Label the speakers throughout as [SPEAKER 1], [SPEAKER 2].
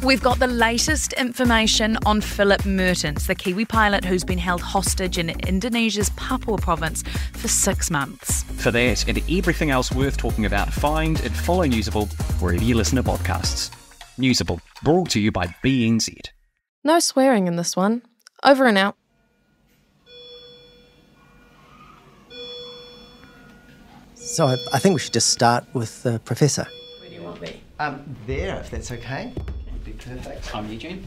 [SPEAKER 1] We've got the latest information on Philip Mertens, the Kiwi pilot who's been held hostage in Indonesia's Papua province for 6 months.
[SPEAKER 2] For that and everything else worth talking about, find and follow Newsable wherever you listen to podcasts. Newsable, brought to you by BNZ.
[SPEAKER 3] No swearing in this one. Over and out.
[SPEAKER 4] So I think we should just start with the Professor.
[SPEAKER 5] Where do you want me?
[SPEAKER 4] There, if that's okay. Would be perfect.
[SPEAKER 2] I'm Eugene.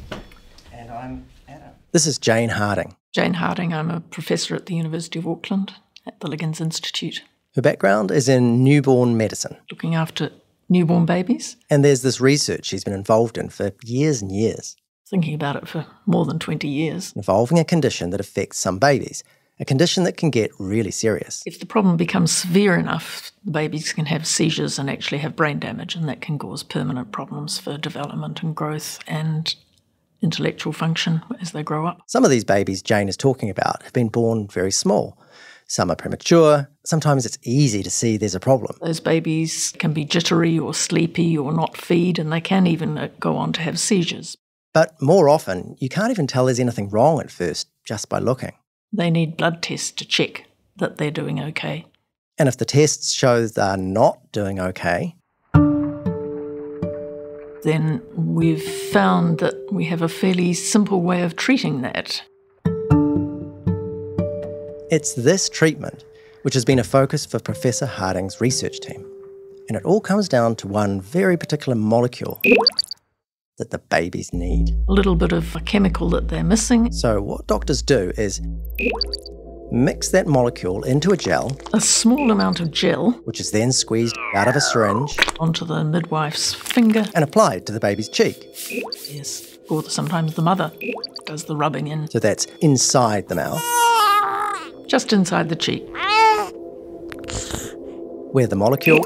[SPEAKER 5] And I'm Adam.
[SPEAKER 4] This is Jane Harding.
[SPEAKER 6] Jane Harding, I'm a professor at the University of Auckland at the Liggins Institute.
[SPEAKER 4] Her background is in newborn medicine.
[SPEAKER 6] Looking after newborn babies.
[SPEAKER 4] And there's this research she's been involved in for years and years.
[SPEAKER 6] Thinking about it for more than 20 years.
[SPEAKER 4] Involving a condition that affects some babies. A condition that can get really serious.
[SPEAKER 6] If the problem becomes severe enough, the babies can have seizures and actually have brain damage, and that can cause permanent problems for development and growth and intellectual function as they grow up.
[SPEAKER 4] Some of these babies Jane is talking about have been born very small. Some are premature. Sometimes it's easy to see there's a problem.
[SPEAKER 6] Those babies can be jittery or sleepy or not feed, and they can even go on to have seizures.
[SPEAKER 4] But more often, you can't even tell there's anything wrong at first just by looking.
[SPEAKER 6] They need blood tests to check that they're doing okay.
[SPEAKER 4] And if the tests show they're not doing okay,
[SPEAKER 6] then we've found that we have a fairly simple way of treating that.
[SPEAKER 4] it's this treatment which has been a focus for Professor Harding's research team. And it all comes down to one very particular molecule that the babies need.
[SPEAKER 6] A little bit of a chemical that they're missing.
[SPEAKER 4] So what doctors do is mix that molecule into a gel.
[SPEAKER 6] A small amount of gel.
[SPEAKER 4] Which is then squeezed out of a syringe.
[SPEAKER 6] Onto the midwife's finger.
[SPEAKER 4] And applied to the baby's cheek.
[SPEAKER 6] Yes, or sometimes the mother does the rubbing in.
[SPEAKER 4] So that's inside the mouth.
[SPEAKER 6] Just inside the cheek.
[SPEAKER 4] Where the molecule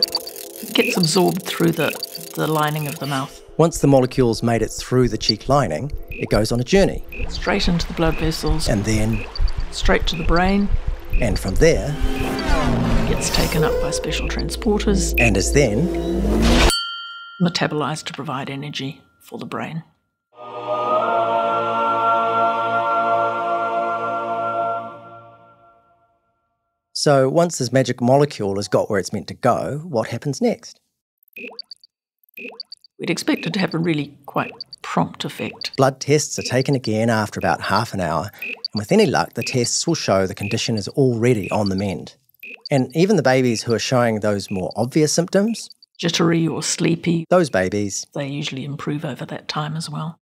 [SPEAKER 6] gets absorbed through the lining of the mouth.
[SPEAKER 4] Once the molecule's made it through the cheek lining, it goes on a journey.
[SPEAKER 6] Straight into the blood vessels.
[SPEAKER 4] And then
[SPEAKER 6] straight to the brain.
[SPEAKER 4] And from there
[SPEAKER 6] it gets taken up by special transporters.
[SPEAKER 4] And is then
[SPEAKER 6] metabolized to provide energy for the brain.
[SPEAKER 4] So once this magic molecule has got where it's meant to go, what happens next?
[SPEAKER 6] We'd expect it to have a really quite prompt effect.
[SPEAKER 4] Blood tests are taken again after about half an hour, and with any luck, the tests will show the condition is already on the mend. And even the babies who are showing those more obvious symptoms,
[SPEAKER 6] jittery or sleepy,
[SPEAKER 4] those babies,
[SPEAKER 6] they usually improve over that time as well.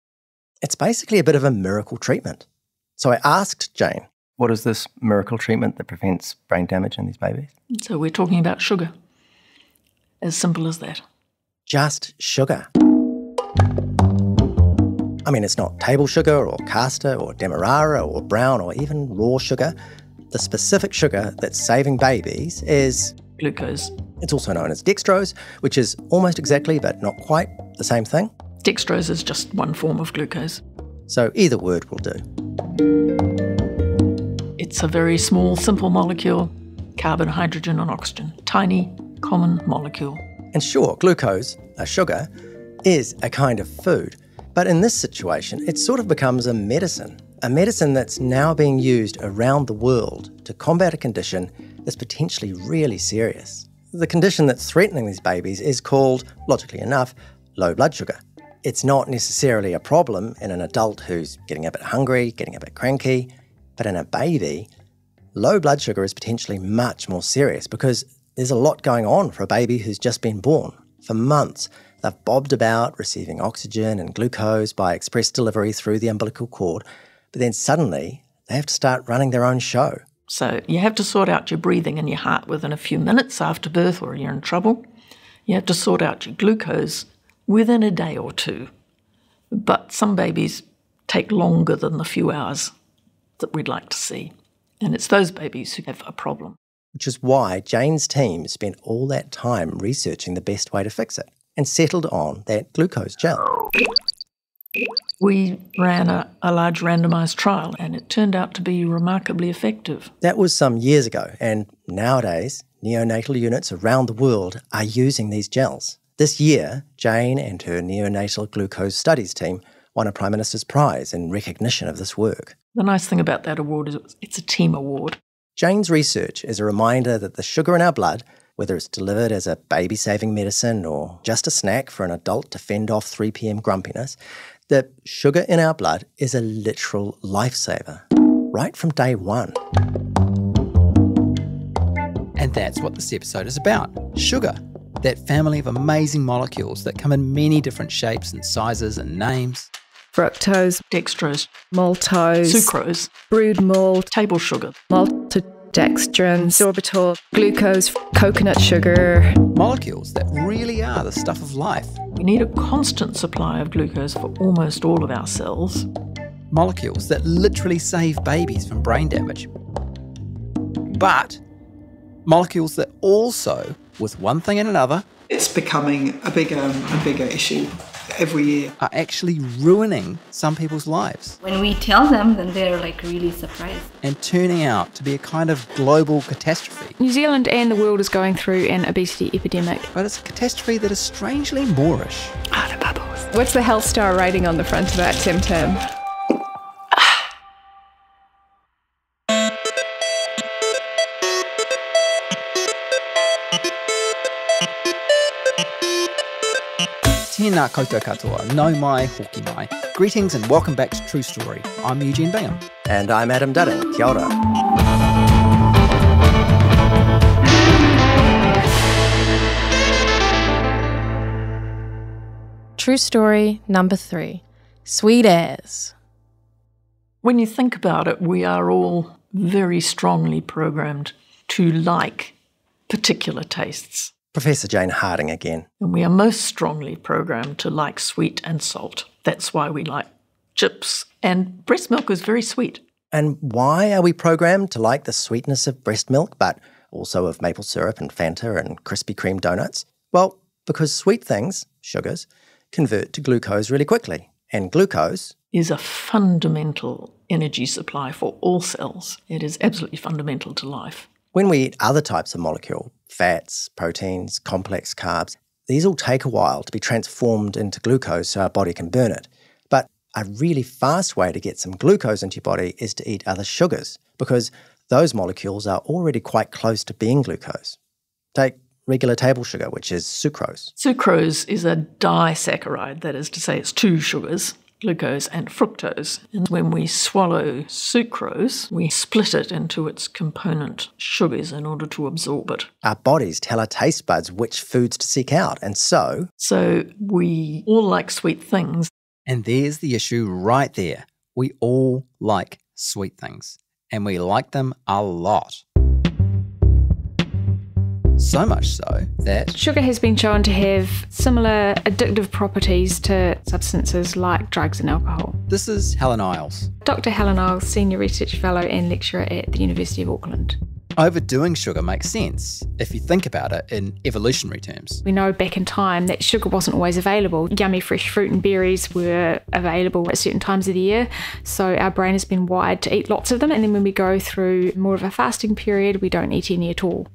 [SPEAKER 4] It's basically a bit of a miracle treatment. So I asked Jane, what is this miracle treatment that prevents brain damage in these babies?
[SPEAKER 6] So we're talking about sugar. As simple as that.
[SPEAKER 4] Just sugar. I mean, it's not table sugar or caster or demerara or brown or even raw sugar. The specific sugar that's saving babies is
[SPEAKER 6] glucose. It's
[SPEAKER 4] also known as dextrose, which is almost exactly, but not quite, the same thing.
[SPEAKER 6] Dextrose is just one form of glucose.
[SPEAKER 4] So either word will do.
[SPEAKER 6] It's a very small, simple molecule, carbon, hydrogen and oxygen. Tiny, common molecule.
[SPEAKER 4] And sure, glucose, a sugar, is a kind of food. But in this situation, it sort of becomes a medicine that's now being used around the world to combat a condition that's potentially really serious. The condition that's threatening these babies is called, logically enough, low blood sugar. It's not necessarily a problem in an adult who's getting a bit hungry, getting a bit cranky, but in a baby, low blood sugar is potentially much more serious because there's a lot going on for a baby who's just been born. For months, they've bobbed about receiving oxygen and glucose by express delivery through the umbilical cord, but then suddenly they have to start running their own show.
[SPEAKER 6] So you have to sort out your breathing and your heart within a few minutes after birth or you're in trouble. You have to sort out your glucose within a day or two. But some babies take longer than the few hours that we'd like to see. And it's those babies who have a problem.
[SPEAKER 4] Which is why Jane's team spent all that time researching the best way to fix it and settled on that glucose gel.
[SPEAKER 6] We ran a large randomised trial and it turned out to be remarkably effective.
[SPEAKER 4] That was some years ago, and nowadays neonatal units around the world are using these gels. This year, Jane and her neonatal glucose studies team won a Prime Minister's Prize in recognition of this work.
[SPEAKER 6] The nice thing about that award is it's a team award.
[SPEAKER 4] Jane's research is a reminder that the sugar in our blood, whether it's delivered as a baby-saving medicine or just a snack for an adult to fend off 3 p.m. grumpiness, that sugar in our blood is a literal lifesaver, right from day one.
[SPEAKER 7] And that's what this episode is about. Sugar, that family of amazing molecules that come in many different shapes and sizes and names.
[SPEAKER 8] Fructose,
[SPEAKER 6] Dextrose,
[SPEAKER 8] maltose,
[SPEAKER 6] sucrose,
[SPEAKER 8] brood malt,
[SPEAKER 6] table sugar,
[SPEAKER 8] maltodextrin, sorbitol, glucose, coconut sugar.
[SPEAKER 7] Molecules that really are the stuff of life.
[SPEAKER 6] We need a constant supply of glucose for almost all of our cells.
[SPEAKER 7] Molecules that literally save babies from brain damage. But molecules that also, with one thing and another,
[SPEAKER 9] it's becoming a bigger issue every year,
[SPEAKER 7] are actually ruining some people's lives.
[SPEAKER 10] When we tell them, then they're really surprised.
[SPEAKER 7] And turning out to be a kind of global catastrophe.
[SPEAKER 3] New Zealand and the world is going through an obesity epidemic.
[SPEAKER 7] But it's a catastrophe that is strangely Moorish.
[SPEAKER 3] The bubbles.
[SPEAKER 8] What's the health star rating on the front of that, Tim Tim?
[SPEAKER 7] Tēnā koutou katoa, nau mai, hoki mai. Greetings and welcome back to True Story. I'm Eugene Bingham.
[SPEAKER 4] And I'm Adam Dudding. Kia ora.
[SPEAKER 3] True story number 3. Sweet as.
[SPEAKER 6] When you think about it, we are all very strongly programmed to like particular tastes.
[SPEAKER 4] Professor Jane Harding again.
[SPEAKER 6] And we are most strongly programmed to like sweet and salt. That's why we like chips. And breast milk is very sweet.
[SPEAKER 4] And why are we programmed to like the sweetness of breast milk, but also of maple syrup and Fanta and Krispy Kreme donuts? Well, because sweet things, sugars, convert to glucose really quickly. And glucose
[SPEAKER 6] is a fundamental energy supply for all cells. It is absolutely fundamental to life.
[SPEAKER 4] When we eat other types of molecule, fats, proteins, complex carbs, these all take a while to be transformed into glucose so our body can burn it. But a really fast way to get some glucose into your body is to eat other sugars, because those molecules are already quite close to being glucose. Take regular table sugar, which is sucrose.
[SPEAKER 6] Sucrose is a disaccharide, that is to say it's 2 sugars, glucose and fructose. And when we swallow sucrose, we split it into its component sugars in order to absorb it.
[SPEAKER 4] Our bodies tell our taste buds which foods to seek out, and so
[SPEAKER 6] we all like sweet things.
[SPEAKER 7] And there's the issue right there. We all like sweet things, and we like them a lot. So much so that
[SPEAKER 3] Sugar has been shown to have similar addictive properties to substances like drugs and alcohol.
[SPEAKER 7] this is Helen Isles.
[SPEAKER 3] Dr. Helen Isles, Senior Research Fellow and Lecturer at the University of Auckland.
[SPEAKER 7] Overdoing sugar makes sense if you think about it in evolutionary terms.
[SPEAKER 3] We know back in time that sugar wasn't always available. Yummy fresh fruit and berries were available at certain times of the year, so our brain has been wired to eat lots of them, and then when we go through more of a fasting period, we don't eat any at all.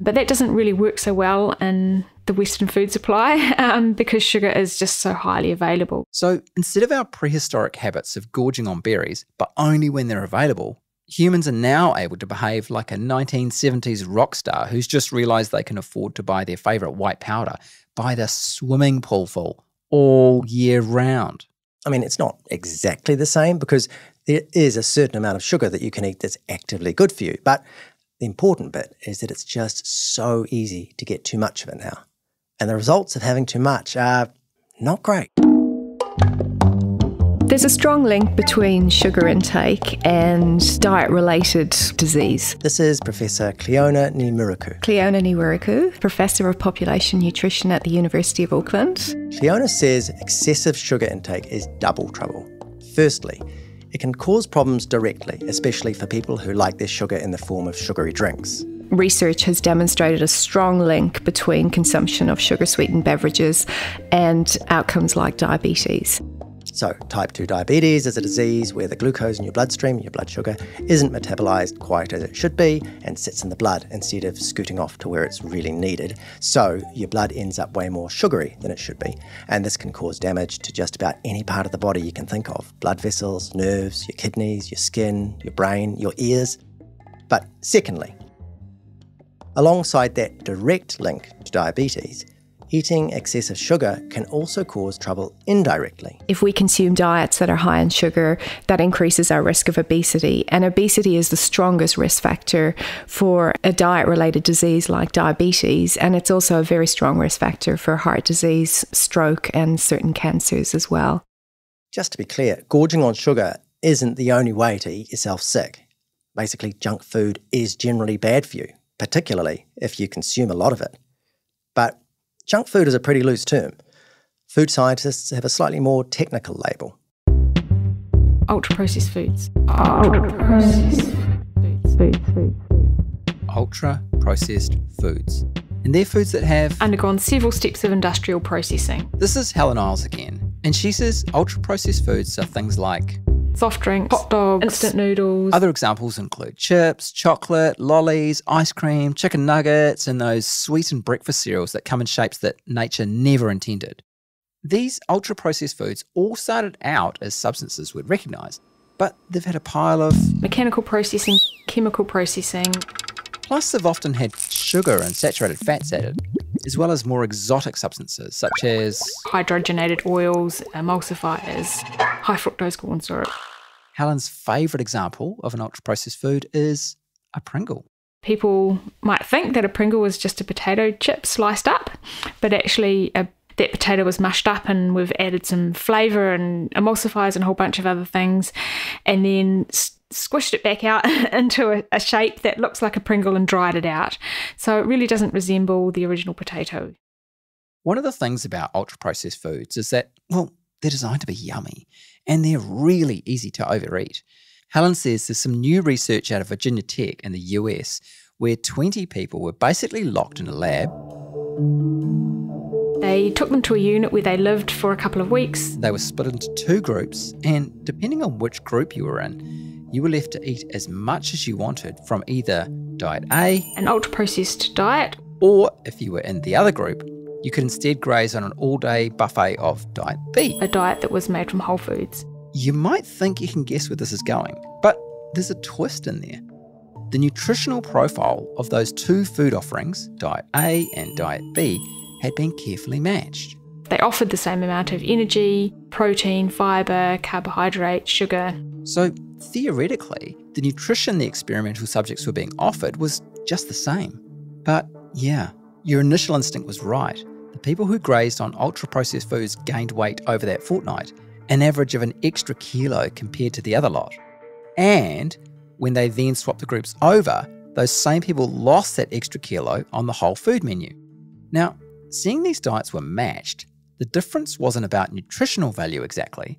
[SPEAKER 3] But that doesn't really work so well in the Western food supply because sugar is just so highly available.
[SPEAKER 7] So instead of our prehistoric habits of gorging on berries, but only when they're available, humans are now able to behave like a 1970s rock star who's just realised they can afford to buy their favourite white powder by the swimming pool full all year round.
[SPEAKER 4] I mean, it's not exactly the same because there is a certain amount of sugar that you can eat that's actively good for you. But the important bit is that it's just so easy to get too much of it now. And the results of having too much are not great.
[SPEAKER 8] There's a strong link between sugar intake and diet-related disease.
[SPEAKER 4] This is Professor Cleona Nimuruku.
[SPEAKER 8] Cleona Nimuruku, Professor of Population Nutrition at the University of Auckland.
[SPEAKER 4] Cleona says excessive sugar intake is double trouble. Firstly, it can cause problems directly, especially for people who like their sugar in the form of sugary drinks.
[SPEAKER 8] Research has demonstrated a strong link between consumption of sugar-sweetened beverages and outcomes like diabetes.
[SPEAKER 4] So type 2 diabetes is a disease where the glucose in your bloodstream, your blood sugar, isn't metabolised quite as it should be and sits in the blood instead of scooting off to where it's really needed. So your blood ends up way more sugary than it should be. And this can cause damage to just about any part of the body you can think of. Blood vessels, nerves, your kidneys, your skin, your brain, your ears. But secondly, alongside that direct link to diabetes, eating excessive sugar can also cause trouble indirectly.
[SPEAKER 8] If we consume diets that are high in sugar, that increases our risk of obesity. And obesity is the strongest risk factor for a diet-related disease like diabetes. And it's also a very strong risk factor for heart disease, stroke, and certain cancers as well.
[SPEAKER 4] Just to be clear, gorging on sugar isn't the only way to eat yourself sick. Basically, junk food is generally bad for you, particularly if you consume a lot of it. But junk food is a pretty loose term. Food scientists have a slightly more technical label.
[SPEAKER 3] Ultra-processed foods. Ultra-processed foods.
[SPEAKER 7] Ultra-processed foods. And they're foods that have
[SPEAKER 3] Undergone several steps of industrial processing.
[SPEAKER 7] This is Helen Isles again, and she says ultra-processed foods are things like
[SPEAKER 3] Soft drinks, hot dogs, instant noodles.
[SPEAKER 7] Other examples include chips, chocolate, lollies, ice cream, chicken nuggets, and those sweetened breakfast cereals that come in shapes that nature never intended. These ultra-processed foods all started out as substances we'd recognise, but they've had a pile of
[SPEAKER 3] mechanical processing, chemical processing.
[SPEAKER 7] Plus, they've often had sugar and saturated fats added, as well as more exotic substances such as
[SPEAKER 3] hydrogenated oils, emulsifiers, high fructose corn syrup.
[SPEAKER 7] Helen's favourite example of an ultra-processed food is a Pringle.
[SPEAKER 3] People might think that a Pringle is just a potato chip sliced up, but actually that potato was mushed up and we've added some flavour and emulsifiers and a whole bunch of other things, and then squished it back out into a shape that looks like a Pringle and dried it out. So it really doesn't resemble the original potato.
[SPEAKER 7] One of the things about ultra-processed foods is that, well, they're designed to be yummy and they're really easy to overeat. Helen says there's some new research out of Virginia Tech in the US where 20 people were basically locked in a lab.
[SPEAKER 3] They took them to a unit where they lived for a couple of weeks.
[SPEAKER 7] They were split into 2 groups, and depending on which group you were in, you were left to eat as much as you wanted from either Diet A,
[SPEAKER 3] an ultra-processed diet,
[SPEAKER 7] or if you were in the other group, you could instead graze on an all-day buffet of Diet B,
[SPEAKER 3] a diet that was made from whole foods.
[SPEAKER 7] You might think you can guess where this is going, but there's a twist in there. The nutritional profile of those 2 food offerings, Diet A and Diet B, had been carefully matched.
[SPEAKER 3] They offered the same amount of energy, protein, fibre, carbohydrate, sugar.
[SPEAKER 7] So theoretically, the nutrition the experimental subjects were being offered was just the same. But yeah, your initial instinct was right. The people who grazed on ultra-processed foods gained weight over that fortnight, an average of an extra kilo compared to the other lot. And when they then swapped the groups over, those same people lost that extra kilo on the whole food menu. Now, seeing these diets were matched, the difference wasn't about nutritional value exactly.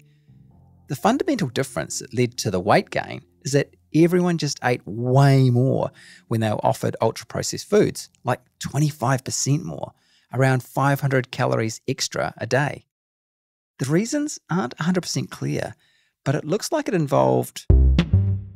[SPEAKER 7] The fundamental difference that led to the weight gain is that everyone just ate way more when they were offered ultra-processed foods, like 25% more, around 500 calories extra a day. The reasons aren't 100% clear, but it looks like it involved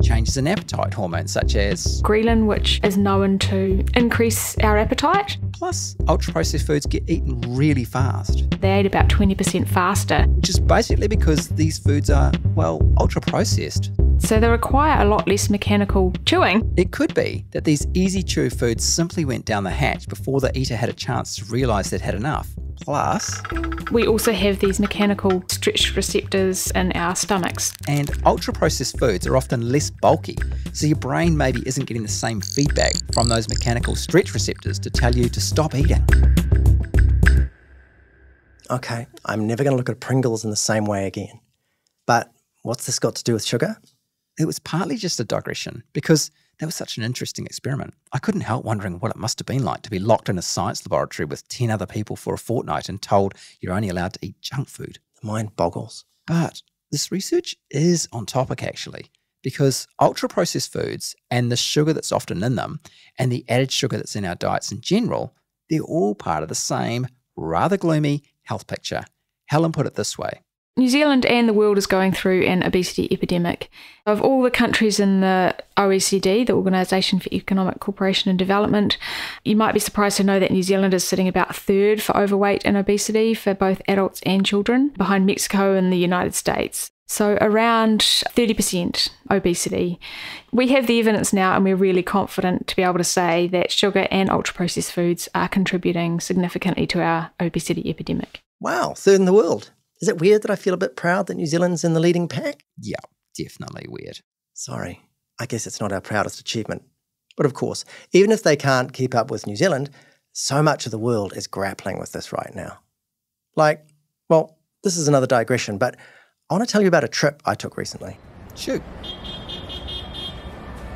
[SPEAKER 7] changes in appetite hormones such as
[SPEAKER 3] ghrelin, which is known to increase our appetite.
[SPEAKER 7] Plus, ultra-processed foods get eaten really fast.
[SPEAKER 3] They ate about 20% faster.
[SPEAKER 7] Which is basically because these foods are, well, ultra-processed.
[SPEAKER 3] So they require a lot less mechanical chewing.
[SPEAKER 7] It could be that these easy-chew foods simply went down the hatch before the eater had a chance to realise they'd had enough. Plus,
[SPEAKER 3] we also have these mechanical stretch receptors in our stomachs.
[SPEAKER 7] And ultra-processed foods are often less bulky, so your brain maybe isn't getting the same feedback from those mechanical stretch receptors to tell you to stop eating.
[SPEAKER 4] Okay, I'm never going to look at Pringles in the same way again. But what's this got to do with sugar?
[SPEAKER 7] It was partly just a digression, because that was such an interesting experiment. I couldn't help wondering what it must have been like to be locked in a science laboratory with 10 other people for a fortnight and told you're only allowed to eat junk food.
[SPEAKER 4] The mind boggles.
[SPEAKER 7] But this research is on topic, actually, because ultra-processed foods and the sugar that's often in them and the added sugar that's in our diets in general, they're all part of the same rather gloomy health picture. Helen put it this way.
[SPEAKER 3] New Zealand and the world is going through an obesity epidemic. Of all the countries in the OECD, the Organisation for Economic Cooperation and Development, you might be surprised to know that New Zealand is sitting about third for overweight and obesity for both adults and children, behind Mexico and the United States. So around 30% obesity. We have the evidence now, and we're really confident to be able to say that sugar and ultra-processed foods are contributing significantly to our obesity epidemic.
[SPEAKER 4] Wow, third in the world. Is it weird that I feel a bit proud that New Zealand's in the leading pack?
[SPEAKER 7] Yeah, definitely weird.
[SPEAKER 4] Sorry, I guess it's not our proudest achievement. But of course, even if they can't keep up with New Zealand, so much of the world is grappling with this right now. Well, this is another digression, but I want to tell you about a trip I took recently.
[SPEAKER 7] Shoot.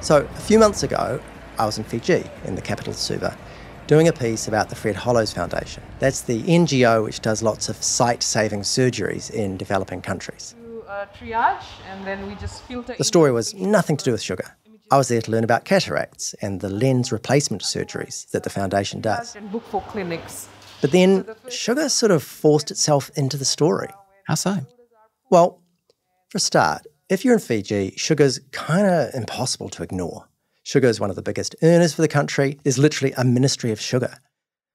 [SPEAKER 4] So, a few months ago, I was in Fiji, in the capital Suva, doing a piece about the Fred Hollows Foundation. That's the NGO which does lots of sight-saving surgeries in developing countries.
[SPEAKER 11] Triage, and then we just filter.
[SPEAKER 4] The story was nothing to do with sugar. I was there to learn about cataracts and the lens replacement surgeries that the foundation does.
[SPEAKER 11] And book for clinics.
[SPEAKER 4] But then sugar sort of forced itself into the story.
[SPEAKER 7] How so?
[SPEAKER 4] Well, for a start, if you're in Fiji, sugar's kind of impossible to ignore. Sugar is one of the biggest earners for the country. There's literally a ministry of sugar.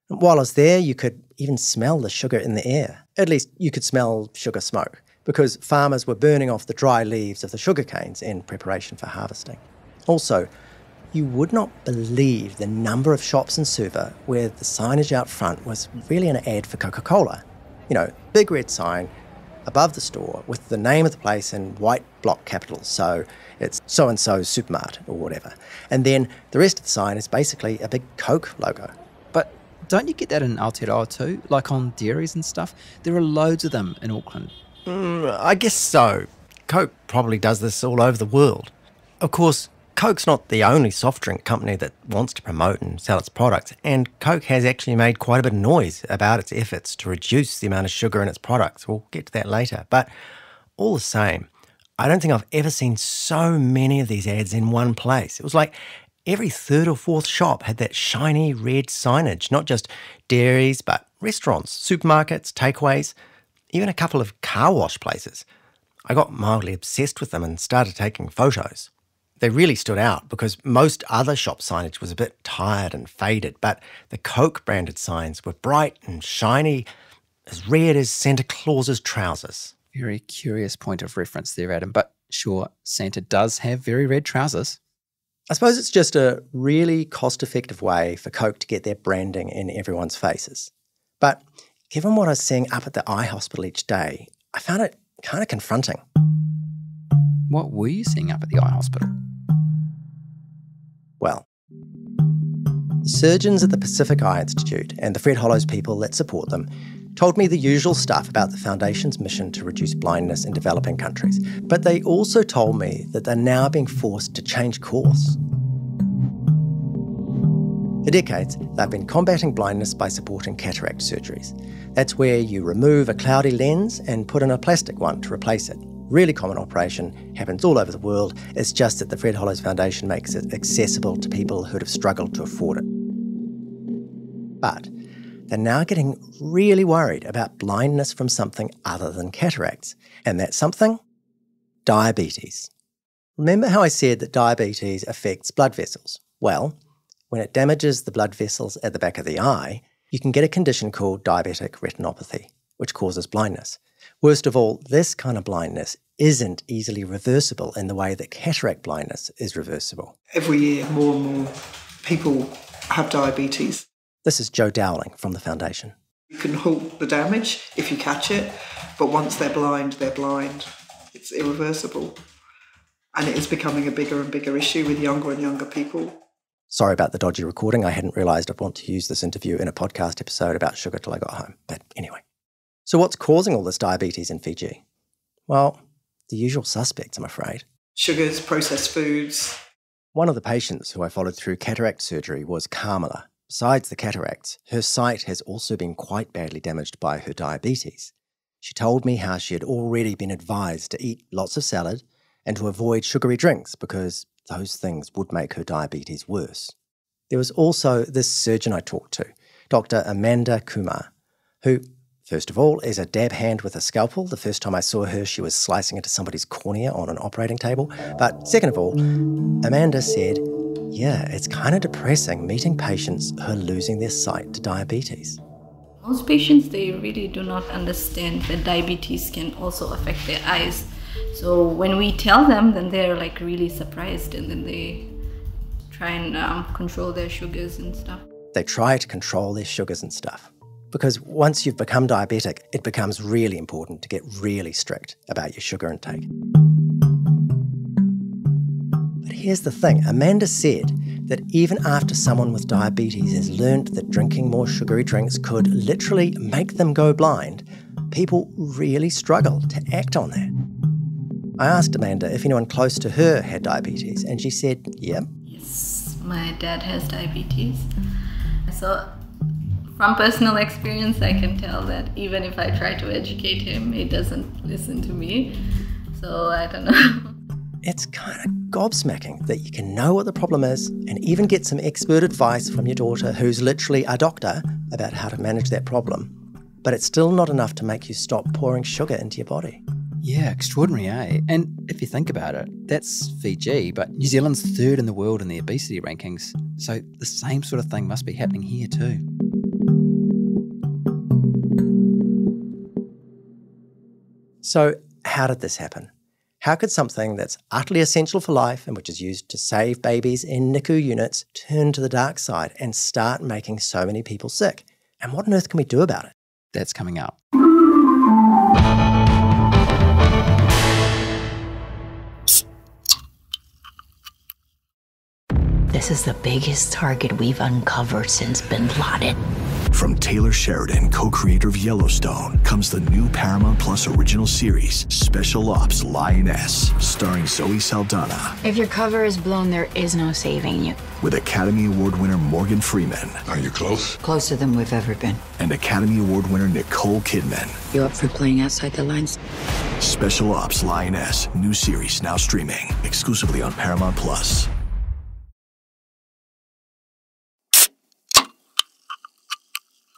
[SPEAKER 4] And while I was there, you could even smell the sugar in the air. At least you could smell sugar smoke, because farmers were burning off the dry leaves of the sugar canes in preparation for harvesting. Also, you would not believe the number of shops in Suva where the signage out front was really an ad for Coca-Cola. You know, big red sign above the store with the name of the place in white block capitals, so it's so-and-so supermarket or whatever. And then the rest of the sign is basically a big Coke logo.
[SPEAKER 7] But don't you get that in Aotearoa too? Like on dairies and stuff? There are loads of them in Auckland.
[SPEAKER 4] I guess so. Coke probably does this all over the world. Of course, Coke's not the only soft drink company that wants to promote and sell its products, and Coke has actually made quite a bit of noise about its efforts to reduce the amount of sugar in its products. We'll get to that later. But all the same, I don't think I've ever seen so many of these ads in one place. It was like every third or fourth shop had that shiny red signage, not just dairies, but restaurants, supermarkets, takeaways, even a couple of car wash places. I got mildly obsessed with them and started taking photos. They really stood out because most other shop signage was a bit tired and faded, but the Coke branded signs were bright and shiny, as red as Santa Claus's trousers.
[SPEAKER 7] Very curious point of reference there, Adam, but sure, Santa does have very red trousers.
[SPEAKER 4] I suppose it's just a really cost-effective way for Coke to get their branding in everyone's faces. But given what I was seeing up at the eye hospital each day, I found it kind of confronting.
[SPEAKER 7] What were you seeing up at the eye hospital?
[SPEAKER 4] Well, the surgeons at the Pacific Eye Institute and the Fred Hollows people that support them told me the usual stuff about the Foundation's mission to reduce blindness in developing countries, but they also told me that they're now being forced to change course. For decades, they've been combating blindness by supporting cataract surgeries. That's where you remove a cloudy lens and put in a plastic one to replace it. Really common operation, happens all over the world. It's just that the Fred Hollows Foundation makes it accessible to people who'd have struggled to afford it. But they're now getting really worried about blindness from something other than cataracts. And that something? Diabetes. Remember how I said that diabetes affects blood vessels? Well, when it damages the blood vessels at the back of the eye, you can get a condition called diabetic retinopathy, which causes blindness. Worst of all, this kind of blindness isn't easily reversible in the way that cataract blindness is reversible.
[SPEAKER 9] Every year, more and more people have diabetes.
[SPEAKER 4] This is Jo Dowling from the Foundation.
[SPEAKER 9] You can halt the damage if you catch it, but once they're blind, they're blind. It's irreversible. And it is becoming a bigger and bigger issue with younger and younger people.
[SPEAKER 4] Sorry about the dodgy recording. I hadn't realised I'd want to use this interview in a podcast episode about sugar till I got home. But anyway. So what's causing all this diabetes in Fiji? Well, the usual suspects, I'm afraid.
[SPEAKER 9] Sugars, processed foods.
[SPEAKER 4] One of the patients who I followed through cataract surgery was Carmela. Besides the cataracts, her sight has also been quite badly damaged by her diabetes. She told me how she had already been advised to eat lots of salad and to avoid sugary drinks because those things would make her diabetes worse. There was also this surgeon I talked to, Dr. Amanda Kumar, who, First of all is a dab hand with a scalpel. The first time I saw her, she was slicing into somebody's cornea on an operating table. But second of all, Amanda said, yeah, it's kind of depressing meeting patients who are losing their sight to diabetes.
[SPEAKER 10] Most patients, they really do not understand that diabetes can also affect their eyes. So when we tell them, then they're like really surprised, and then they try and control their sugars and stuff.
[SPEAKER 4] They try to control their sugars and stuff. Because once you've become diabetic, it becomes really important to get really strict about your sugar intake. But here's the thing, Amanda said that even after someone with diabetes has learned that drinking more sugary drinks could literally make them go blind, people really struggle to act on that. I asked Amanda if anyone close to her had diabetes, and she said, yeah.
[SPEAKER 10] Yes, my dad has diabetes. So from personal experience, I can tell that even if I try to educate him, he doesn't listen to me. So I don't know.
[SPEAKER 4] It's kind of gobsmacking that you can know what the problem is and even get some expert advice from your daughter, who's literally a doctor, about how to manage that problem. But it's still not enough to make you stop pouring sugar into your body.
[SPEAKER 7] Yeah, extraordinary, eh? And if you think about it, that's Fiji, but New Zealand's third in the world in the obesity rankings. So the same sort of thing must be happening here too.
[SPEAKER 4] So how did this happen? How could something that's utterly essential for life and which is used to save babies in NICU units turn to the dark side and start making so many people sick? And what on earth can we do about it?
[SPEAKER 7] That's coming up.
[SPEAKER 12] This is the biggest target we've uncovered since Bin Laden.
[SPEAKER 13] From Taylor Sheridan, co-creator of Yellowstone, comes the new Paramount Plus original series, Special Ops Lioness, starring Zoe Saldana.
[SPEAKER 12] If your cover is blown, there is no saving you.
[SPEAKER 13] With Academy Award winner Morgan Freeman.
[SPEAKER 14] Are you close?
[SPEAKER 12] Closer than we've ever been.
[SPEAKER 13] And Academy Award winner Nicole Kidman.
[SPEAKER 12] You up for playing outside the lines?
[SPEAKER 13] Special Ops Lioness, new series now streaming, exclusively on Paramount Plus.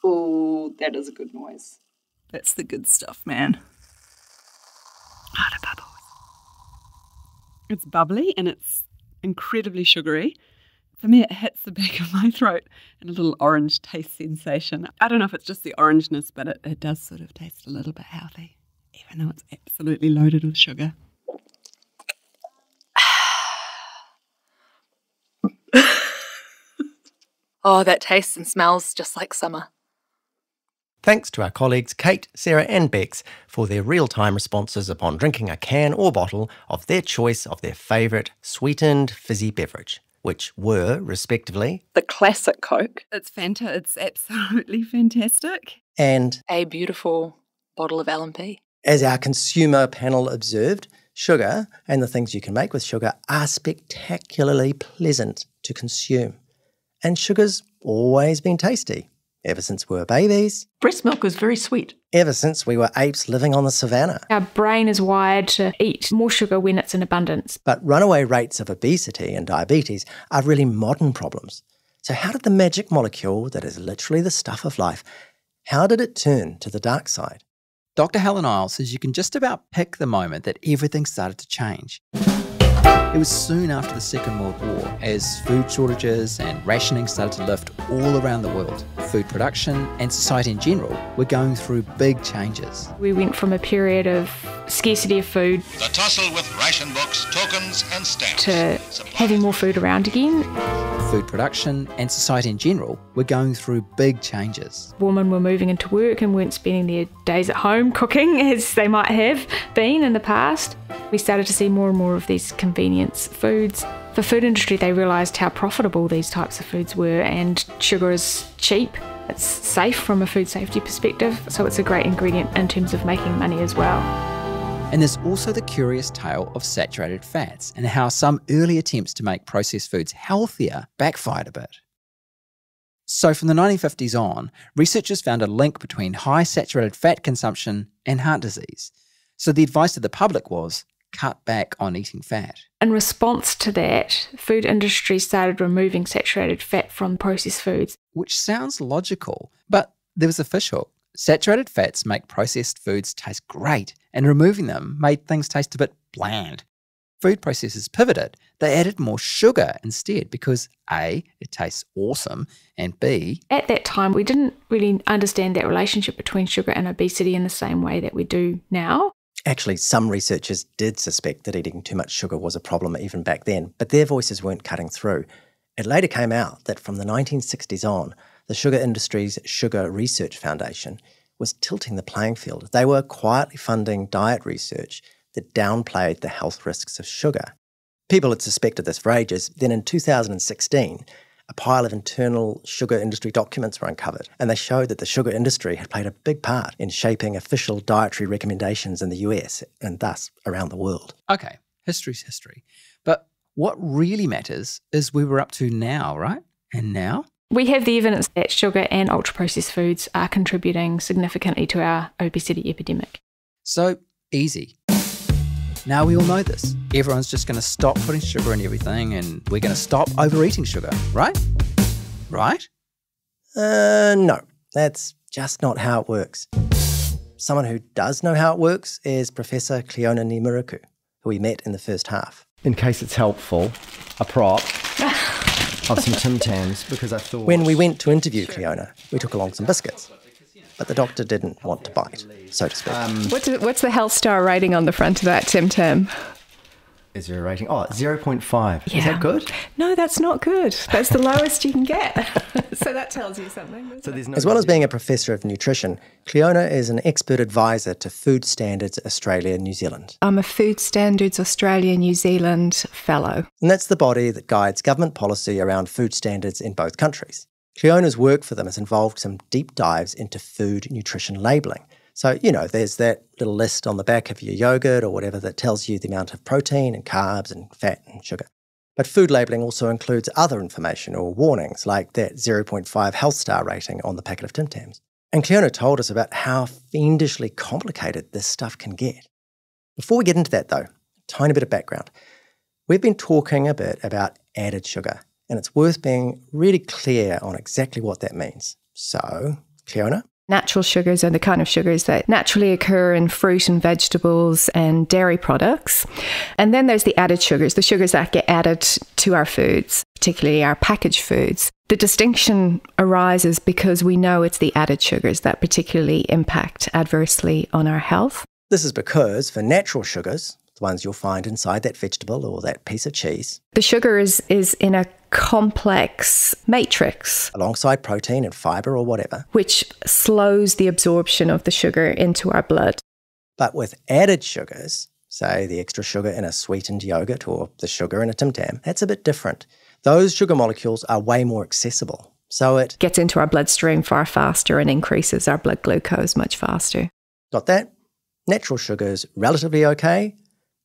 [SPEAKER 15] Oh, that is a good noise. That's the good stuff, man. Ah, the bubbles. It's bubbly and it's incredibly sugary. For me, it hits the back of my throat and a little orange taste sensation. I don't know if it's just the orangeness, but it does sort of taste a little bit healthy, even though it's absolutely loaded with sugar.
[SPEAKER 16] Oh, that tastes and smells just like summer.
[SPEAKER 4] Thanks to our colleagues Kate, Sarah and Bex for their real-time responses upon drinking a can or bottle of their choice of their favourite sweetened fizzy beverage, which were, respectively,
[SPEAKER 15] the classic Coke. It's Fanta. It's absolutely fantastic.
[SPEAKER 4] And
[SPEAKER 16] a beautiful bottle of L&P.
[SPEAKER 4] As our consumer panel observed, sugar and the things you can make with sugar are spectacularly pleasant to consume. And sugar's always been tasty. Ever since we were babies.
[SPEAKER 6] Breast milk is very sweet.
[SPEAKER 4] Ever since we were apes living on the savannah.
[SPEAKER 3] Our brain is wired to eat more sugar when it's in abundance.
[SPEAKER 4] But runaway rates of obesity and diabetes are really modern problems. So how did the magic molecule that is literally the stuff of life, how did it turn to the dark side?
[SPEAKER 7] Dr. Helen Isles says you can just about pick the moment that everything started to change. It was soon after the Second World War, as food shortages and rationing started to lift all around the world. Food production and society in general were going through big changes.
[SPEAKER 3] We went from a period of scarcity of food
[SPEAKER 14] The tussle with ration books, tokens and stamps.
[SPEAKER 3] To having more food around again.
[SPEAKER 7] Food production and society in general were going through big changes.
[SPEAKER 3] Women were moving into work and weren't spending their days at home cooking as they might have been in the past. We started to see more and more of these convenience foods. The food industry, they realised how profitable these types of foods were, and sugar is cheap. It's safe from a food safety perspective, so it's a great ingredient in terms of making money as well.
[SPEAKER 7] And there's also the curious tale of saturated fats and how some early attempts to make processed foods healthier backfired a bit. So from the 1950s on, researchers found a link between high saturated fat consumption and heart disease. So the advice to the public was, cut back on eating fat.
[SPEAKER 3] In response to that, food industry started removing saturated fat from processed foods.
[SPEAKER 7] Which sounds logical, but there was a fishhook. Saturated fats make processed foods taste great, and removing them made things taste a bit bland. Food processors pivoted. They added more sugar instead because A, it tastes awesome, and B,
[SPEAKER 3] at that time, we didn't really understand that relationship between sugar and obesity in the same way that we do now.
[SPEAKER 4] Actually, some researchers did suspect that eating too much sugar was a problem even back then, but their voices weren't cutting through. It later came out that from the 1960s on, the sugar industry's Sugar Research Foundation was tilting the playing field. They were quietly funding diet research that downplayed the health risks of sugar. People had suspected this for ages. Then in 2016, a pile of internal sugar industry documents were uncovered, and they showed that the sugar industry had played a big part in shaping official dietary recommendations in the US and thus around the world.
[SPEAKER 7] okay, history's history. But what really matters is where we're up to now, right? And now?
[SPEAKER 3] We have the evidence that sugar and ultra-processed foods are contributing significantly to our obesity epidemic.
[SPEAKER 7] So easy. Now we all know this. Everyone's just going to stop putting sugar in everything and we're going to stop overeating sugar, right? Right?
[SPEAKER 4] No, that's just not how it works. Someone who does know how it works is Professor Cleona Nimuruku, who we met in the first half.
[SPEAKER 5] In case it's helpful, a prop of some Tim Tams, because I thought...
[SPEAKER 4] When we went to interview Cleona, we took along some biscuits. But the doctor didn't want to bite, so to speak.
[SPEAKER 8] What's the health star rating on the front of that, Tim Tam?
[SPEAKER 5] Is there a rating? Oh, 0.5.
[SPEAKER 8] Yeah.
[SPEAKER 5] Is that good?
[SPEAKER 8] No, that's not good. That's the lowest you can get. So that tells you something.
[SPEAKER 4] So as well as being a professor of nutrition, Cleona is an expert advisor to Food Standards Australia and New Zealand.
[SPEAKER 8] I'm a Food Standards Australia New Zealand fellow.
[SPEAKER 4] And that's the body that guides government policy around food standards in both countries. Cleona's work for them has involved some deep dives into food nutrition labelling. So, there's that little list on the back of your yogurt or whatever that tells you the amount of protein and carbs and fat and sugar. But food labelling also includes other information or warnings like that 0.5 health star rating on the packet of Tim Tams. And Cleona told us about how fiendishly complicated this stuff can get. Before we get into that though, a tiny bit of background. We've been talking a bit about added sugar, and it's worth being really clear on exactly what that means. So, Cleona?
[SPEAKER 8] Natural sugars are the kind of sugars that naturally occur in fruit and vegetables and dairy products. And then there's the added sugars, the sugars that get added to our foods, particularly our packaged foods. The distinction arises because we know it's the added sugars that particularly impact adversely on our health.
[SPEAKER 4] This is because for natural sugars, the ones you'll find inside that vegetable or that piece of cheese,
[SPEAKER 8] the sugar is in a complex matrix
[SPEAKER 4] alongside protein and fibre or whatever,
[SPEAKER 8] which slows the absorption of the sugar into our blood.
[SPEAKER 4] But with added sugars, say the extra sugar in a sweetened yogurt or the sugar in a Tim Tam, that's a bit different. Those sugar molecules are way more accessible, so it
[SPEAKER 8] gets into our bloodstream far faster and increases our blood glucose much faster.
[SPEAKER 4] Got that? Natural sugars, relatively okay.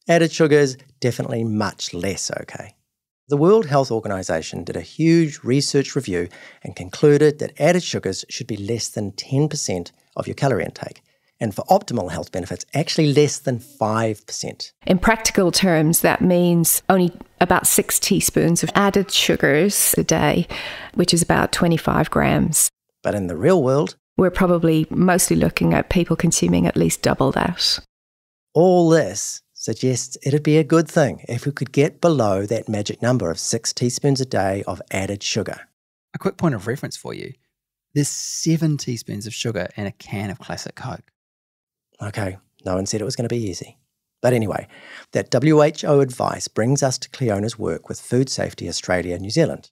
[SPEAKER 4] Added sugars, definitely much less okay. The World Health Organization did a huge research review and concluded that added sugars should be less than 10% of your calorie intake, and for optimal health benefits, actually less than 5%.
[SPEAKER 8] In practical terms, that means only about 6 teaspoons of added sugars a day, which is about 25 grams.
[SPEAKER 4] But in the real world,
[SPEAKER 8] we're probably mostly looking at people consuming at least double that.
[SPEAKER 4] All this suggests it'd be a good thing if we could get below that magic number of 6 teaspoons a day of added sugar.
[SPEAKER 7] A quick point of reference for you. There's 7 teaspoons of sugar in a can of classic Coke.
[SPEAKER 4] Okay, no one said it was going to be easy. But anyway, that WHO advice brings us to Cleona's work with Food Safety Australia New Zealand.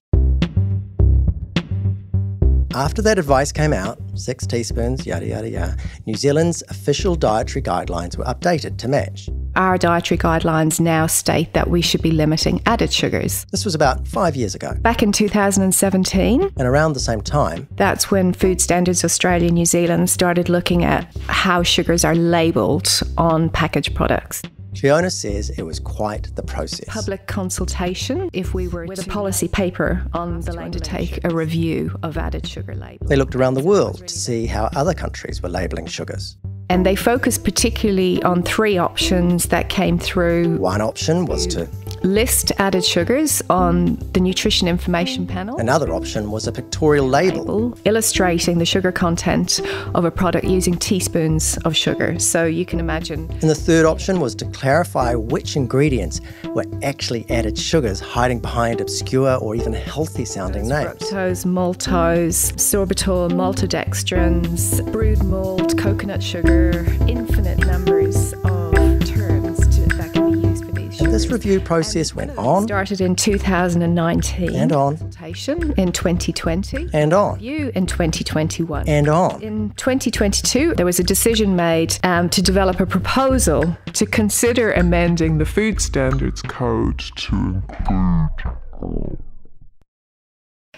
[SPEAKER 4] After that advice came out, 6 teaspoons, yada, yada, yada, New Zealand's official dietary guidelines were updated to match.
[SPEAKER 8] Our dietary guidelines now state that we should be limiting added sugars.
[SPEAKER 4] This was about 5 years ago.
[SPEAKER 8] Back in 2017.
[SPEAKER 4] And around the same time,
[SPEAKER 8] that's when Food Standards Australia New Zealand started looking at how sugars are labelled on packaged products.
[SPEAKER 4] Cleona says it was quite the process.
[SPEAKER 8] Public consultation, if we were with a policy paper on the line to take a review of added sugar labelling.
[SPEAKER 4] They looked around the world to see how other countries were labelling sugars.
[SPEAKER 8] And they focused particularly on 3 options that came through.
[SPEAKER 4] One option was to
[SPEAKER 8] list added sugars on the nutrition information panel.
[SPEAKER 4] Another option was a pictorial label
[SPEAKER 8] illustrating the sugar content of a product using teaspoons of sugar. So you can imagine.
[SPEAKER 4] And the third option was to clarify which ingredients were actually added sugars hiding behind obscure or even healthy-sounding names.
[SPEAKER 8] Fructose, maltose, sorbitol, maltodextrins, brewed malt, coconut sugar, infinite numbers of terms that can be used for these sugars.
[SPEAKER 4] This review process went on.
[SPEAKER 8] Started in 2019.
[SPEAKER 4] And on.
[SPEAKER 8] In 2020.
[SPEAKER 4] And on.
[SPEAKER 8] Review in 2021.
[SPEAKER 4] And on.
[SPEAKER 8] In 2022, there was a decision made to develop a proposal to consider amending the Food Standards Code to include.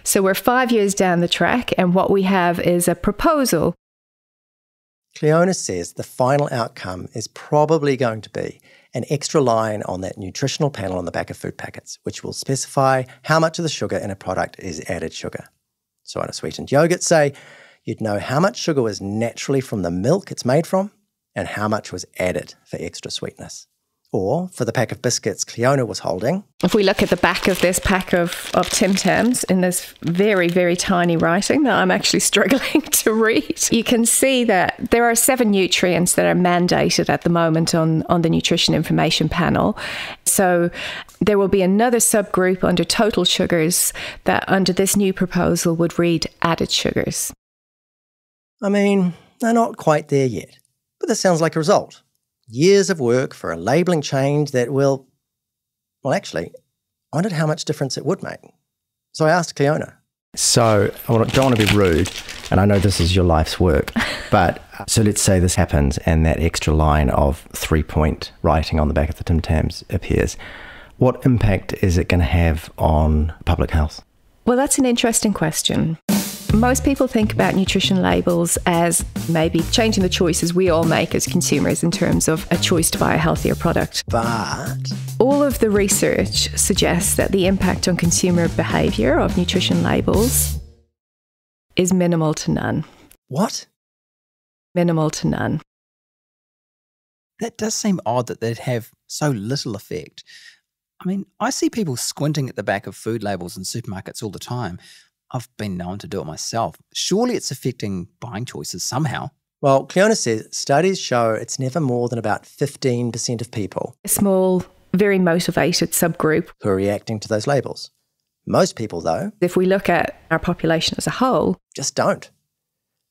[SPEAKER 8] So we're 5 years down the track, and what we have is a proposal.
[SPEAKER 4] Cleona says the final outcome is probably going to be an extra line on that nutritional panel on the back of food packets, which will specify how much of the sugar in a product is added sugar. So on a sweetened yogurt, say, you'd know how much sugar was naturally from the milk it's made from and how much was added for extra sweetness. Or for the pack of biscuits Cleona was holding.
[SPEAKER 8] If we look at the back of this pack of Tim Tams in this very, very tiny writing that I'm actually struggling to read, you can see that there are 7 nutrients that are mandated at the moment on the nutrition information panel. So there will be another subgroup under total sugars that under this new proposal would read added sugars.
[SPEAKER 4] I mean, they're not quite there yet, but this sounds like a result. Years of work for a labelling change that will... Well, actually, I wondered how much difference it would make. So I asked Cleona.
[SPEAKER 5] So I don't want to be rude, and I know this is your life's work, but so let's say this happens and that extra line of 3-point writing on the back of the Tim Tams appears. What impact is it going to have on public health?
[SPEAKER 8] Well, that's an interesting question. Most people think about nutrition labels as maybe changing the choices we all make as consumers in terms of a choice to buy a healthier product.
[SPEAKER 4] But
[SPEAKER 8] all of the research suggests that the impact on consumer behaviour of nutrition labels is minimal to none.
[SPEAKER 4] What?
[SPEAKER 8] Minimal to none.
[SPEAKER 7] That does seem odd that they'd have so little effect. I mean, I see people squinting at the back of food labels in supermarkets all the time. I've been known to do it myself. Surely it's affecting buying choices somehow.
[SPEAKER 4] Well, Cleona says studies show it's never more than about 15% of people.
[SPEAKER 8] A small, very motivated subgroup
[SPEAKER 4] who are reacting to those labels. Most people, though,
[SPEAKER 8] if we look at our population as a whole,
[SPEAKER 4] just don't.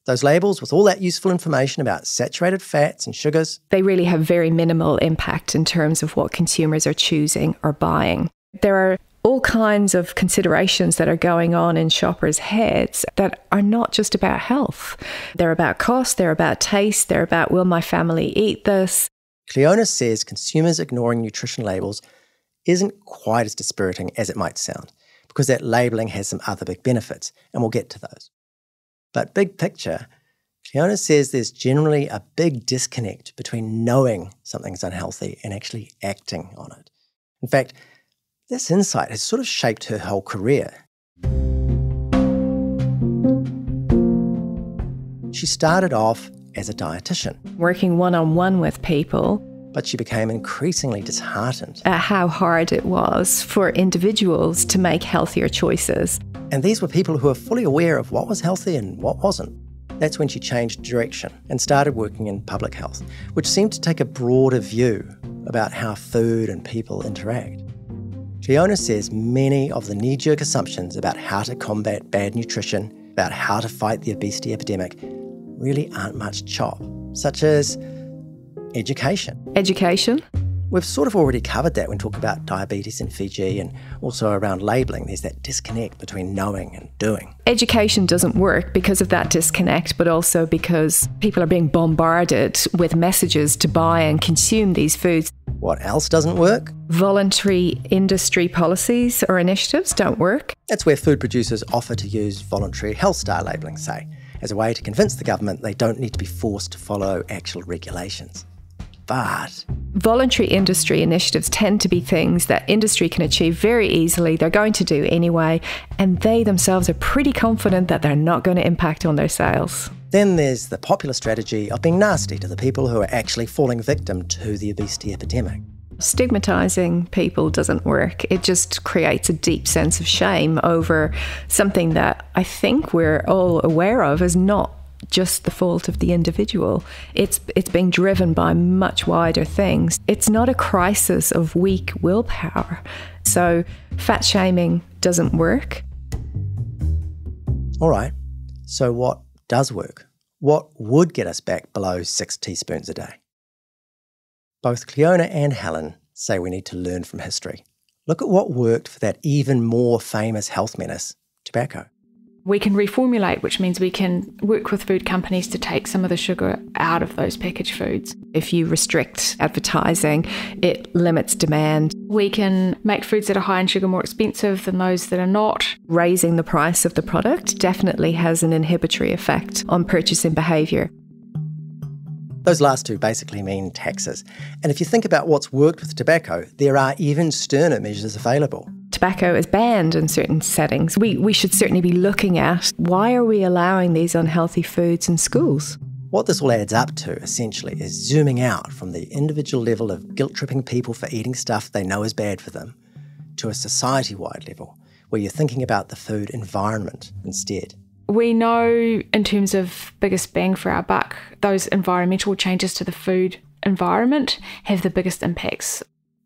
[SPEAKER 4] Those labels with all that useful information about saturated fats and sugars,
[SPEAKER 8] they really have very minimal impact in terms of what consumers are choosing or buying. There are all kinds of considerations that are going on in shoppers' heads that are not just about health. They're about cost, they're about taste, they're about will my family eat this.
[SPEAKER 4] Cleona says consumers ignoring nutrition labels isn't quite as dispiriting as it might sound, because that labelling has some other big benefits, and we'll get to those. But big picture, Cleona says there's generally a big disconnect between knowing something's unhealthy and actually acting on it. In fact, this insight has sort of shaped her whole career. She started off as a dietitian,
[SPEAKER 8] working one-on-one with people,
[SPEAKER 4] but she became increasingly disheartened
[SPEAKER 8] at how hard it was for individuals to make healthier choices.
[SPEAKER 4] And these were people who were fully aware of what was healthy and what wasn't. That's when she changed direction and started working in public health, which seemed to take a broader view about how food and people interact. Cleona says many of the knee-jerk assumptions about how to combat bad nutrition, about how to fight the obesity epidemic, really aren't much chop, such as education.
[SPEAKER 8] Education?
[SPEAKER 4] We've sort of already covered that when talking about diabetes in Fiji and also around labelling. There's that disconnect between knowing and doing.
[SPEAKER 8] Education doesn't work because of that disconnect, but also because people are being bombarded with messages to buy and consume these foods.
[SPEAKER 4] What else doesn't work?
[SPEAKER 8] Voluntary industry policies or initiatives don't work.
[SPEAKER 4] That's where food producers offer to use voluntary health star labelling, say, as a way to convince the government they don't need to be forced to follow actual regulations. But
[SPEAKER 8] voluntary industry initiatives tend to be things that industry can achieve very easily, they're going to do anyway, and they themselves are pretty confident that they're not going to impact on their sales.
[SPEAKER 4] Then there's the popular strategy of being nasty to the people who are actually falling victim to the obesity epidemic.
[SPEAKER 8] Stigmatising people doesn't work. It just creates a deep sense of shame over something that I think we're all aware of is not just the fault of the individual. It's being driven by much wider things. It's not a crisis of weak willpower. So fat shaming doesn't work.
[SPEAKER 4] All right, so what does work? What would get us back below 6 teaspoons a day? Both Cleona and Helen say we need to learn from history. Look at what worked for that even more famous health menace, tobacco.
[SPEAKER 3] We can reformulate, which means we can work with food companies to take some of the sugar out of those packaged foods.
[SPEAKER 8] If you restrict advertising, it limits demand.
[SPEAKER 3] We can make foods that are high in sugar more expensive than those that are not.
[SPEAKER 8] Raising the price of the product definitely has an inhibitory effect on purchasing behaviour.
[SPEAKER 4] Those last two basically mean taxes. And if you think about what's worked with tobacco, there are even sterner measures available.
[SPEAKER 8] Tobacco is banned in certain settings. We should certainly be looking at why are we allowing these unhealthy foods in schools?
[SPEAKER 4] What this all adds up to, essentially, is zooming out from the individual level of guilt-tripping people for eating stuff they know is bad for them to a society-wide level where you're thinking about the food environment instead.
[SPEAKER 3] We know in terms of biggest bang for our buck, those environmental changes to the food environment have the biggest impacts.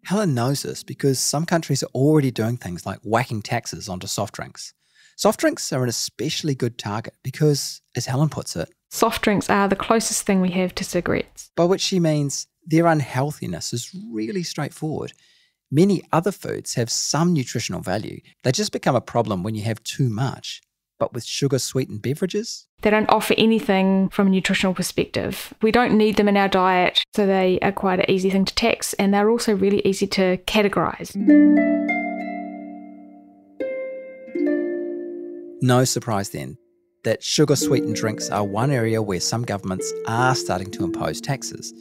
[SPEAKER 7] Helen knows this because some countries are already doing things like whacking taxes onto soft drinks. Soft drinks are an especially good target because, as Helen puts it,
[SPEAKER 3] soft drinks are the closest thing we have to cigarettes.
[SPEAKER 7] By which she means their unhealthiness is really straightforward. Many other foods have some nutritional value. They just become a problem when you have too much. But with sugar-sweetened beverages?
[SPEAKER 3] They don't offer anything from a nutritional perspective. We don't need them in our diet, so they are quite an easy thing to tax, and they're also really easy to categorise.
[SPEAKER 7] No surprise then that sugar-sweetened drinks are one area where some governments are starting to impose taxes,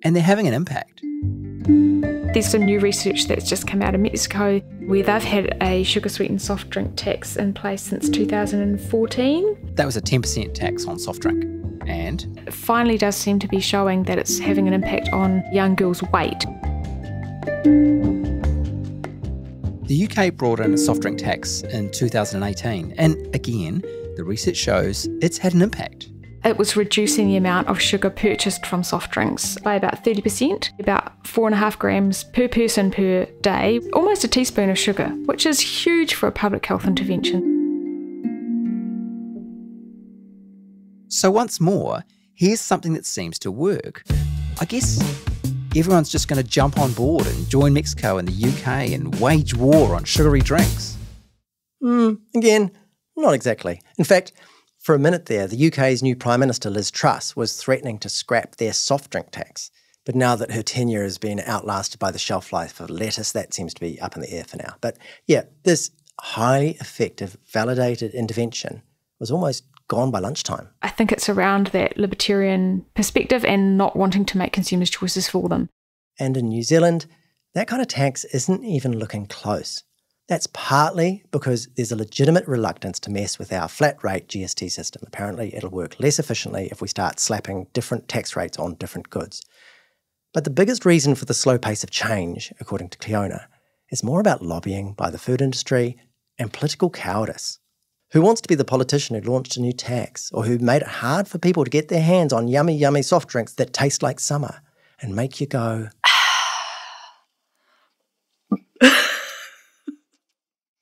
[SPEAKER 7] and they're having an impact.
[SPEAKER 3] There's some new research that's just come out of Mexico where they've had a sugar-sweetened soft drink tax in place since 2014.
[SPEAKER 7] That was a 10% tax on soft drink. And?
[SPEAKER 3] It finally does seem to be showing that it's having an impact on young girls' weight.
[SPEAKER 7] The UK brought in a soft drink tax in 2018, and again, the research shows it's had an impact.
[SPEAKER 3] It was reducing the amount of sugar purchased from soft drinks by about 30%, about 4.5 grams per person per day, almost a teaspoon of sugar, which is huge for a public health intervention.
[SPEAKER 7] So once more, here's something that seems to work. I guess everyone's just going to jump on board and join Mexico and the UK and wage war on sugary drinks.
[SPEAKER 4] Again, not exactly. In fact, for a minute there, the UK's new Prime Minister, Liz Truss, was threatening to scrap their soft drink tax. But now that her tenure has been outlasted by the shelf life of lettuce, that seems to be up in the air for now. But yeah, this highly effective, validated intervention was almost gone by lunchtime.
[SPEAKER 3] I think it's around that libertarian perspective and not wanting to make consumers' choices for them.
[SPEAKER 4] And in New Zealand, that kind of tax isn't even looking close. That's partly because there's a legitimate reluctance to mess with our flat rate GST system. Apparently, it'll work less efficiently if we start slapping different tax rates on different goods. But the biggest reason for the slow pace of change, according to Cleona, is more about lobbying by the food industry and political cowardice. Who wants to be the politician who launched a new tax or who made it hard for people to get their hands on yummy, yummy soft drinks that taste like summer and make you go...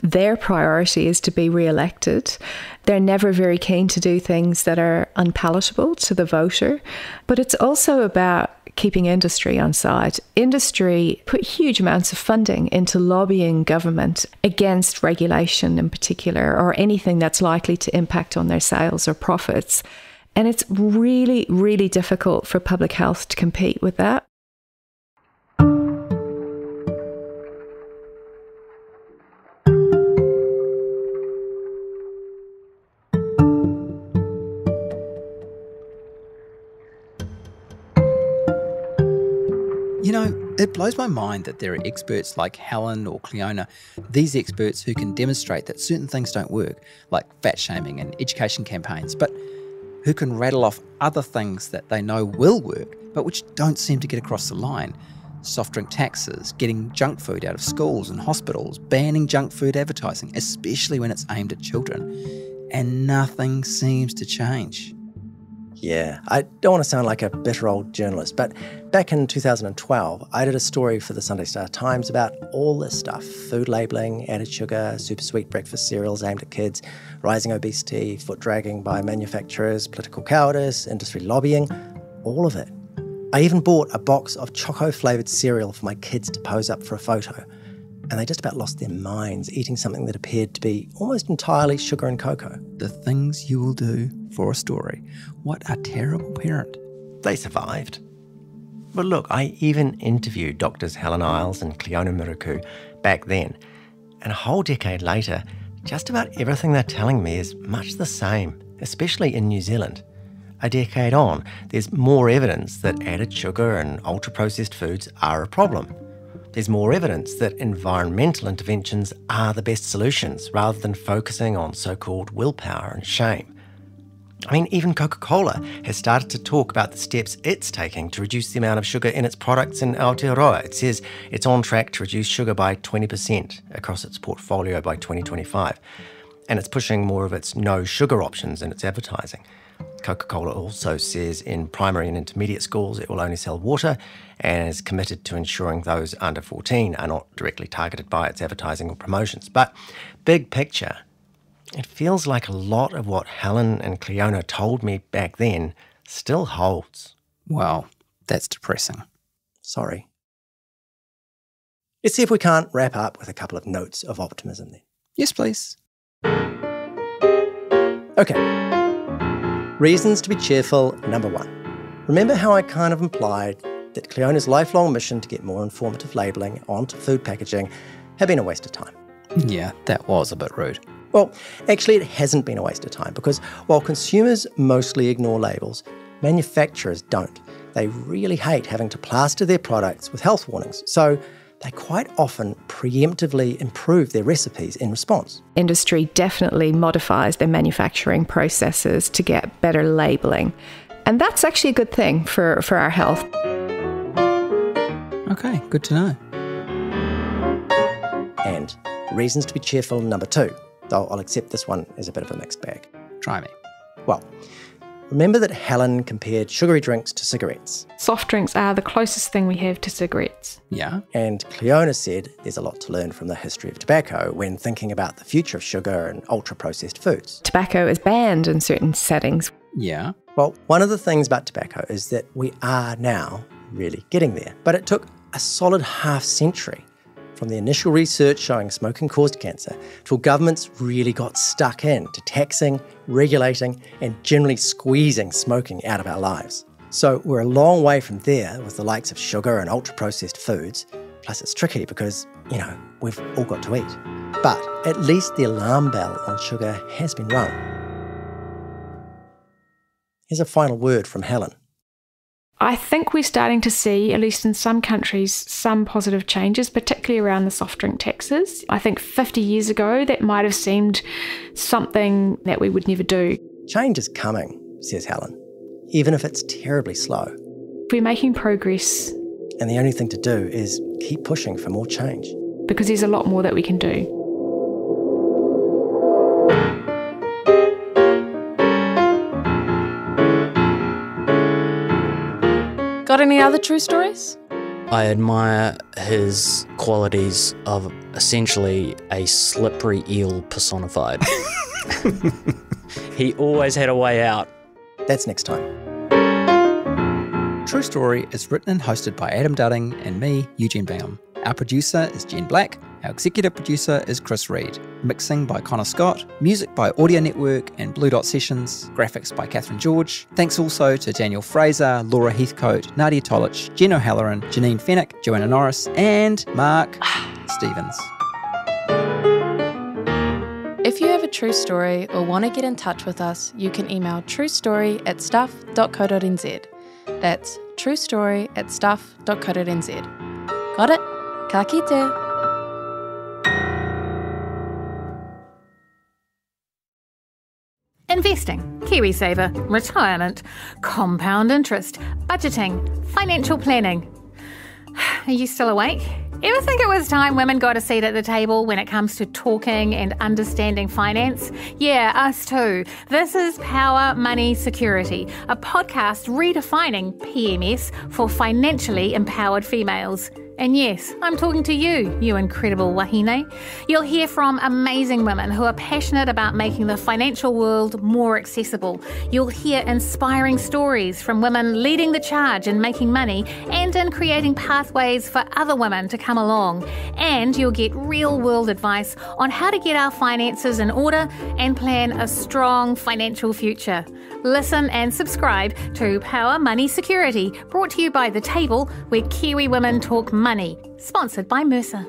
[SPEAKER 8] Their priority is to be re-elected. They're never very keen to do things that are unpalatable to the voter. But it's also about keeping industry on side. Industry put huge amounts of funding into lobbying government against regulation in particular, or anything that's likely to impact on their sales or profits. And it's really, really difficult for public health to compete with that.
[SPEAKER 7] You know, it blows my mind that there are experts like Helen or Cleona, these experts who can demonstrate that certain things don't work, like fat shaming and education campaigns, but who can rattle off other things that they know will work, but which don't seem to get across the line. soft drink taxes, getting junk food out of schools and hospitals, banning junk food advertising, especially when it's aimed at children. And nothing seems to change.
[SPEAKER 4] Yeah, I don't want to sound like a bitter old journalist, but back in 2012, I did a story for the Sunday Star Times about all this stuff: food labelling, added sugar, super sweet breakfast cereals aimed at kids, rising obesity, foot dragging by manufacturers, political cowardice, industry lobbying, all of it. I even bought a box of choco-flavoured cereal for my kids to pose up for a photo, and they just about lost their minds eating something that appeared to be almost entirely sugar and cocoa.
[SPEAKER 7] The things you will do for a story. What a terrible parent.
[SPEAKER 5] They survived. But look, I even interviewed Doctors Helen Isles and Cleona Miruku back then, and a whole decade later, just about everything they're telling me is much the same, especially in New Zealand. A decade on, there's more evidence that added sugar and ultra-processed foods are a problem. There's more evidence that environmental interventions are the best solutions rather than focusing on so-called willpower and shame. I mean, even Coca-Cola has started to talk about the steps it's taking to reduce the amount of sugar in its products in Aotearoa. It says it's on track to reduce sugar by 20% across its portfolio by 2025. And it's pushing more of its no sugar options in its advertising. Coca-Cola also says in primary and intermediate schools it will only sell water and is committed to ensuring those under 14 are not directly targeted by its advertising or promotions. But big picture, it feels like a lot of what Helen and Cleona told me back then still holds.
[SPEAKER 7] Wow, that's depressing.
[SPEAKER 4] Sorry. Let's see if we can't wrap up with a couple of notes of optimism then.
[SPEAKER 7] Yes, please.
[SPEAKER 4] Okay. Reasons to be cheerful, number 1. Remember how I kind of implied that Cleona's lifelong mission to get more informative labelling onto food packaging had been a waste of time?
[SPEAKER 7] Yeah, that was a bit rude.
[SPEAKER 4] Well, actually it hasn't been a waste of time, because while consumers mostly ignore labels, manufacturers don't. They really hate having to plaster their products with health warnings, so they quite often preemptively improve their recipes in response.
[SPEAKER 8] Industry definitely modifies their manufacturing processes to get better labelling. And that's actually a good thing for our health.
[SPEAKER 7] Okay, good to know.
[SPEAKER 4] And reasons to be cheerful, number 2. Though I'll accept this one as a bit of a mixed bag.
[SPEAKER 7] Try me.
[SPEAKER 4] Well, remember that Helen compared sugary drinks to cigarettes.
[SPEAKER 3] Soft drinks are the closest thing we have to cigarettes.
[SPEAKER 7] Yeah.
[SPEAKER 4] And Cleona said there's a lot to learn from the history of tobacco when thinking about the future of sugar and ultra-processed foods.
[SPEAKER 8] Tobacco is banned in certain settings.
[SPEAKER 7] Yeah.
[SPEAKER 4] Well, one of the things about tobacco is that we are now really getting there. But it took a solid half-century from the initial research showing smoking caused cancer till governments really got stuck in to taxing, regulating and generally squeezing smoking out of our lives. So we're a long way from there with the likes of sugar and ultra-processed foods. Plus it's tricky because, we've all got to eat. But at least the alarm bell on sugar has been rung. Here's a final word from Helen.
[SPEAKER 3] I think we're starting to see, at least in some countries, some positive changes, particularly around the soft drink taxes. I think 50 years ago, that might have seemed something that we would never do.
[SPEAKER 4] Change is coming, says Helen, even if it's terribly slow.
[SPEAKER 3] We're making progress.
[SPEAKER 4] And the only thing to do is keep pushing for more change.
[SPEAKER 3] Because there's a lot more that we can do.
[SPEAKER 1] Got any other true stories?
[SPEAKER 17] I admire his qualities of essentially a slippery eel personified. He always had a way out.
[SPEAKER 4] That's next time.
[SPEAKER 7] True Story is written and hosted by Adam Dudding and me, Eugene Bingham. Our producer is Jen Black. Our executive producer is Chris Reed. Mixing by Connor Scott. Music by Audio Network and Blue Dot Sessions. Graphics by Catherine George. Thanks also to Daniel Fraser, Laura Heathcote, Nadia Tolich, Jen O'Halloran, Janine Fennick, Joanna Norris, and Mark Stevens.
[SPEAKER 16] If you have a true story or want to get in touch with us, you can email truestory@stuff.co.nz. That's truestory@stuff.co.nz. Got it? Ka kite.
[SPEAKER 18] Investing, KiwiSaver, retirement, compound interest, budgeting, financial planning. are you still awake? Ever think it was time women got a seat at the table when it comes to talking and understanding finance? Yeah, us too. This is Power, Money, Security, a podcast redefining PMS for financially empowered females. And yes, I'm talking to you, you incredible wahine. You'll hear from amazing women who are passionate about making the financial world more accessible. You'll hear inspiring stories from women leading the charge in making money and in creating pathways for other women to come along. And you'll get real-world advice on how to get our finances in order and plan a strong financial future. Listen and subscribe to Power, Money, Security, brought to you by The Table, where Kiwi women talk money. Sponsored by Mercer.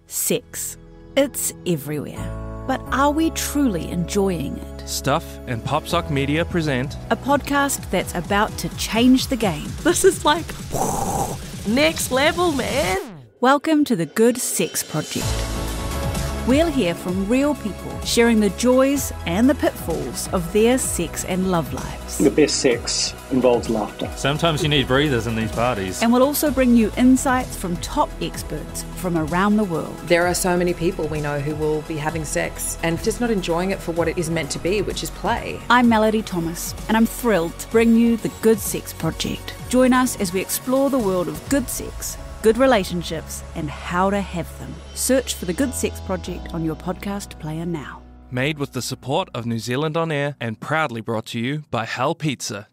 [SPEAKER 19] Sex. It's everywhere. But are we truly enjoying it?
[SPEAKER 20] Stuff and Popsock Media present
[SPEAKER 19] a podcast that's about to change the game.
[SPEAKER 21] This is like next level, man.
[SPEAKER 19] Welcome to the Good Sex Project. We'll hear from real people sharing the joys and the pitfalls of their sex and love lives.
[SPEAKER 22] The best sex involves laughter.
[SPEAKER 20] Sometimes you need breathers in these parties.
[SPEAKER 19] And we'll also bring you insights from top experts from around the world.
[SPEAKER 23] There are so many people we know who will be having sex and just not enjoying it for what it is meant to be, which is play.
[SPEAKER 19] I'm Melody Thomas, and I'm thrilled to bring you the Good Sex Project. Join us as we explore the world of good sex, good relationships, and how to have them. Search for the Good Sex Project on your podcast player now.
[SPEAKER 20] Made with the support of New Zealand On Air and proudly brought to you by Hell Pizza.